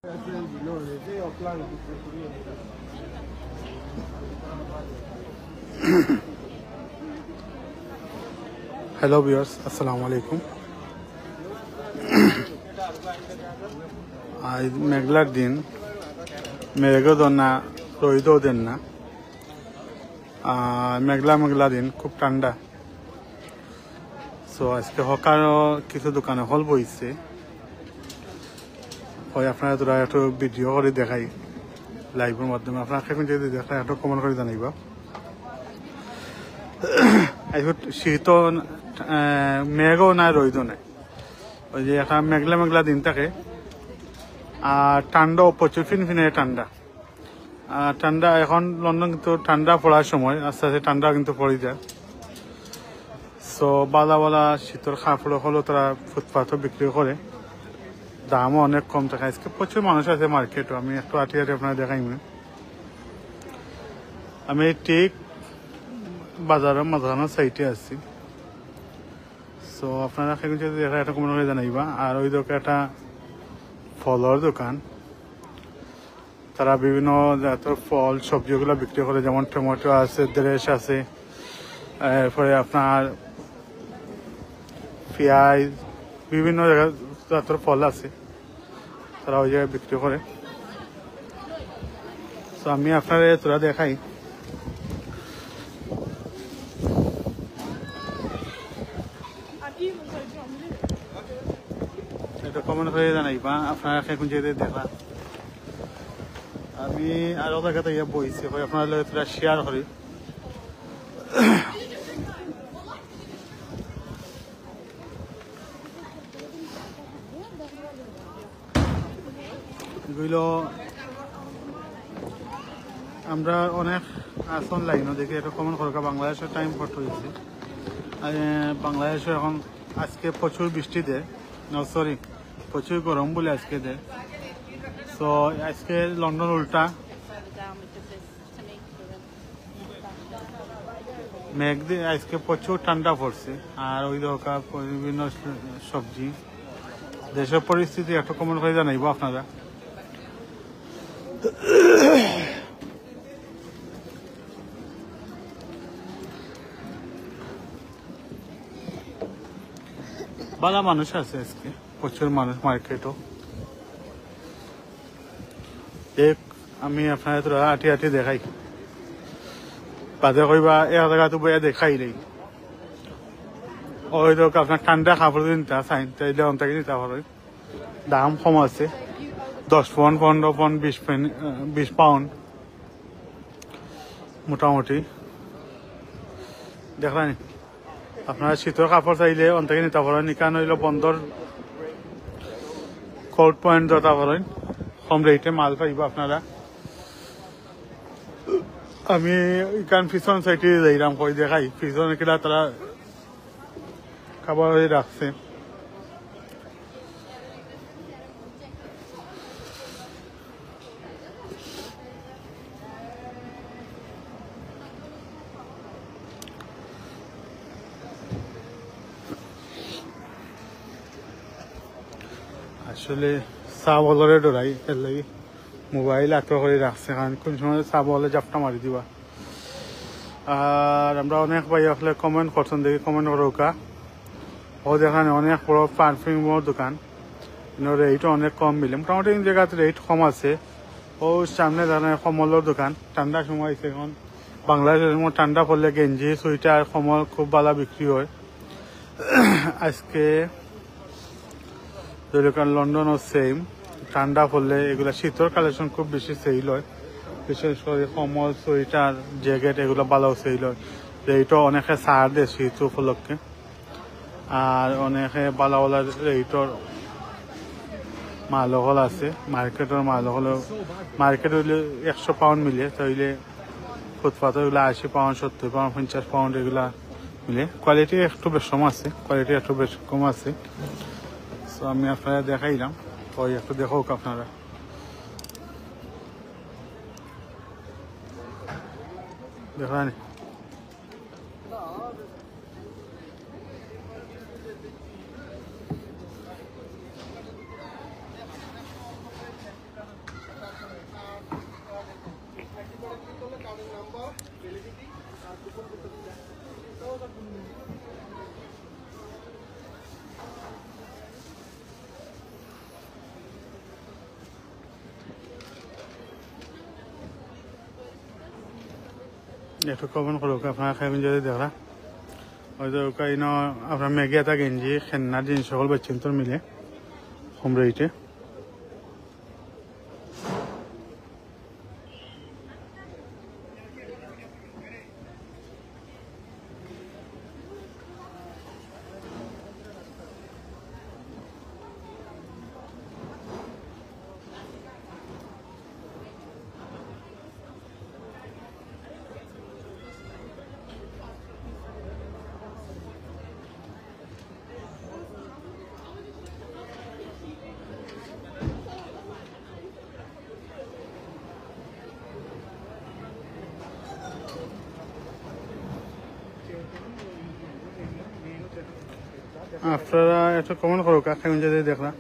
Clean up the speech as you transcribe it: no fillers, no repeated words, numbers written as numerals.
Hello viewers, আসসালামু আলাইকুম। আজ মেঘলার দিন, মেঘও দেন না, রোদও দেন না। মেঘলা মেঘলা দিন, খুব ঠান্ডা। সো আজকে হকারও কিছু দোকানে হল বইছে, হয় আপনারা তোরা একটু ভিডিও করে দেখাই লাইভের মাধ্যমে। আপনারা এখন যদি দেখা একটু কমেন্ট করে জানাইবা। শীত মেঘও নাই, রোদও নাই, ওই যে একটা মেঘলা মেঘলা দিন থাকে। আর ঠান্ডাও প্রচুর, ফিনফিনে ঠান্ডা। ঠান্ডা এখন লন্ডন কিন্তু ঠান্ডা পড়ার সময়, আস্তে আস্তে ঠান্ডা কিন্তু পড়ে যায়। সো বালা বালা শীতল কাপড় হলেও তারা ফুটপাথও বিক্রি করে, দামও অনেক কম থাকে। আজকে প্রচুর মানুষ আছে মার্কেটও। আমি একটু আটি আপনারা দেখাই। আমি ঠিক বাজারের মাঝখানের সাইটে আছি। সো আপনারা যদি দেখা একটা কমেন্ট করে জানাইবা। আর ওই দোকান একটা ফলের দোকান, তারা বিভিন্ন জাতের ফল সবজিগুলো বিক্রি করে, যেমন টমেটো আছে, দেরেশ আছে, এরপরে আপনার পেঁয়াজ, বিভিন্ন জাতের ফল আছে, তারা ওই জায়গায় বিক্রি করে। তো আমি আপনার তোরা দেখাই। এটা কমেন্ট করে জানাইবা আপনারা এখন যেতে দেখা। আমি আরো জায়গাতে ইয়ে বইছি, হয় আপনার তোরা শেয়ার করি। এগুলো আমরা অনেক আসন লাইনও দেখি। এটা কমন করকা বাংলাদেশের টাইম ফট হয়েছে। বাংলাদেশে এখন আজকে প্রচুর বৃষ্টি দেয়, সরি প্রচুর গরম বলে আজকে দেয়। সো আজকে লন্ডন উল্টা, মেঘ দিয়ে আজকে প্রচুর ঠান্ডা পড়ছে। আর ওই দরকার বিভিন্ন সবজি, দেশের পরিস্থিতি একটু কমেন্ট করে জানাইব আপনারা। ভালো মানুষ আছে আজকে, প্রচুর মানুষ মার্কেটও। আমি আপনার তোরা আটি আটি দেখাই, বাদে কইবা এক জায়গা তো বইয়া দেখাই নেই। ওই তো আপনার ঠান্ডা কাপড় নিতে চাইন তাইলে অন্তাকে নিতে পারেন। দাম কম আছে, 10 পাউন্ড, 15 পাউন্ড, 20 পাউন্ড মোটামুটি। দেখলেন, আপনারা শীতের কাপড় চাইলে অন্তাকে নিতে পারেন। ইকান হইল বন্দর কোর্ট পয়েন্ট যেতে পারেন, কম রেটে মাল পাইব আপনারা। আমি ইকান পিছন সাইডে যাইলাম, কই দেখাই পিছনে কিনা তারা খাবার রাখছে। আসলে চা বলরে ডরাই, এর লাগি মোবাইল আঁকড়া করে রাখছে, কারণ কোন সময় চা বলে জাপটা মারি দিবা। আর আমরা অনেক ভাই আসলে কমেন্ট করছেন, দেখি কমেন্ট করোকা। ও দেখানে অনেক বড় পারফিউমের দোকান, রেট অনেক কম মিলে। মোটামুটি জায়গাতে রেট কম আছে। ও সামনে দাঁড়ায় কমলের দোকান। ঠান্ডার সময় আছে এখন, বাংলাদেশের সময় ঠান্ডা পড়লে গেঞ্জি, সোয়েটার, কমল খুব ভালো বিক্রি হয়। আজকে যেরকম লন্ডনও সেম, ঠান্ডা পড়লে এগুলা শীতের কালেকশন খুব বেশি সেল হয়। বিশেষ করে কমল, সোয়েটার, জ্যাকেট এগুলো ভালো সেল হয়। রেটও অনেকে ছাড় দেয় শীত উপলক্ষে। আর অনেকে ভালো ভালো রেটর মাল হল আছে। মার্কেটের মাল হলো, মার্কেট হইলে 100 পাউন্ড মিলে, তাইলে ফুটপাথ এগুলো 80 পাউন্ড, 70 পাউন্ড, 50 পাউন্ড এগুলা মিলে। কোয়ালিটি একটু বেশ কম আছে, কোয়ালিটি একটু বেশ কম আছে। তো আমি আপনারা দেখাইলাম, ওই একটু দেখো আপনারা। দেখেন একটু কমেন্ট করুক আপনারা খাইবেন যদি দেখরা হয়তো কাইন আপনার ম্যাগি এটা গেঞ্জি খেলনার জিনিস সকল বেচছেন তোর মিলে কম রেটে আপনারা একটু কমেন্ট করুক খাইবেন যদি দেখরা